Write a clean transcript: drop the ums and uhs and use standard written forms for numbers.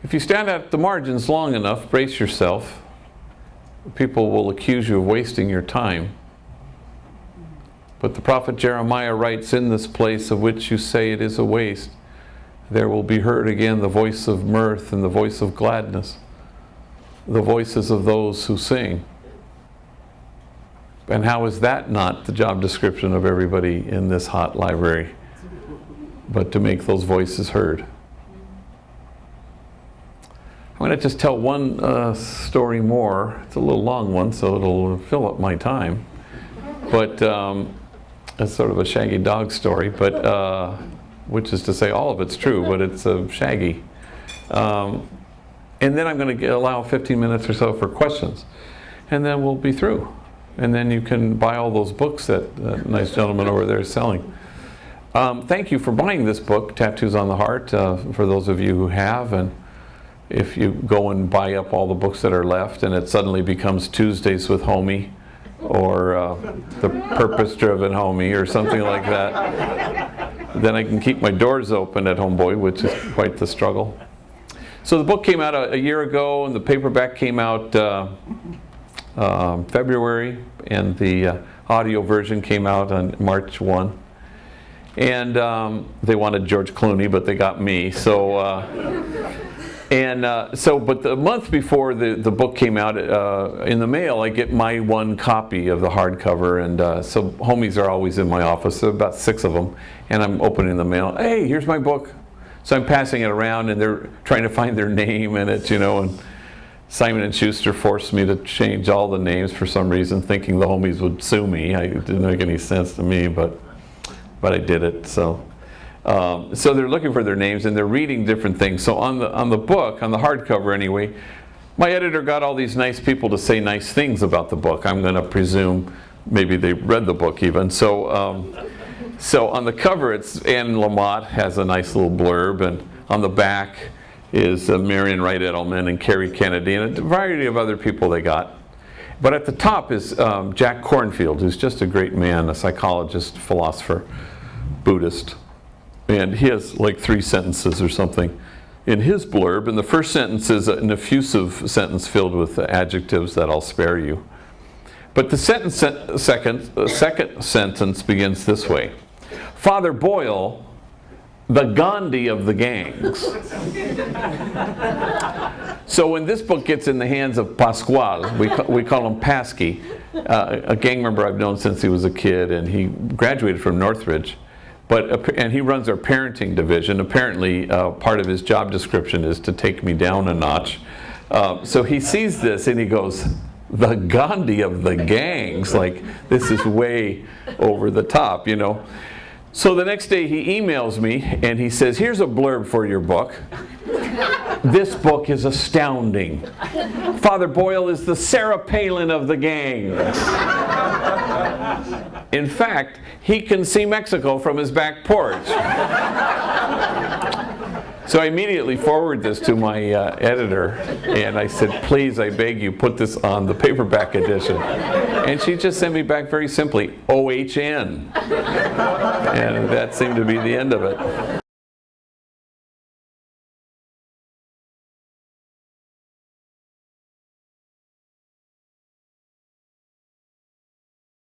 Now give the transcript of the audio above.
If you stand at the margins long enough, brace yourself, people will accuse you of wasting your time. But the prophet Jeremiah writes, in this place of which you say it is a waste, there will be heard again the voice of mirth and the voice of gladness, the voices of those who sing. And how is that not the job description of everybody in this hot library? But to make those voices heard. I'm going to just tell one story more. It's a little long one, so it'll fill up my time. But it's sort of a shaggy dog story, but which is to say all of it's true, but it's shaggy. And then I'm going to allow 15 minutes or so for questions. And then we'll be through. And then you can buy all those books that nice gentleman over there is selling. Thank you for buying this book, Tattoos on the Heart, for those of you who have. And if you go and buy up all the books that are left and it suddenly becomes Tuesdays with Homie, or the Purpose-Driven Homie, or something like that, then I can keep my doors open at Homeboy, which is quite the struggle. So the book came out a year ago, and the paperback came out February, and the audio version came out on March 1. And they wanted George Clooney, but they got me. So, but the month before the book came out, in the mail, I get my one copy of the hardcover, and so homies are always in my office, so about 6 of them, and I'm opening the mail. Hey, here's my book. So I'm passing it around, and they're trying to find their name in it, and Simon & Schuster forced me to change all the names for some reason, thinking the homies would sue me. It didn't make any sense to me, but I did it. So they're looking for their names, and they're reading different things. So on the book, on the hardcover anyway, my editor got all these nice people to say nice things about the book. I'm going to presume maybe they read the book even. So on the cover, it's Anne Lamott has a nice little blurb, and on the back is Marion Wright Edelman and Carrie Kennedy and a variety of other people they got. But at the top is Jack Kornfield, who's just a great man, a psychologist, philosopher, Buddhist. And he has like 3 sentences or something in his blurb. And the first sentence is an effusive sentence filled with adjectives that I'll spare you. But the second sentence begins this way. Father Boyle, the Ghandi of the gangs. So when this book gets in the hands of Pasquale, we call him Pasky, a gang member I've known since he was a kid, and he graduated from Northridge. And he runs our parenting division. Apparently, part of his job description is to take me down a notch. So he sees this and he goes, the Ghandi of the gangs, like this is way over the top, So the next day he emails me and he says, here's a blurb for your book. This book is astounding. Father Boyle is the Sarah Palin of the gangs. In fact, he can see Mexico from his back porch. So I immediately forwarded this to my editor, and I said, please, I beg you, put this on the paperback edition. And she just sent me back very simply, OHN. And that seemed to be the end of it.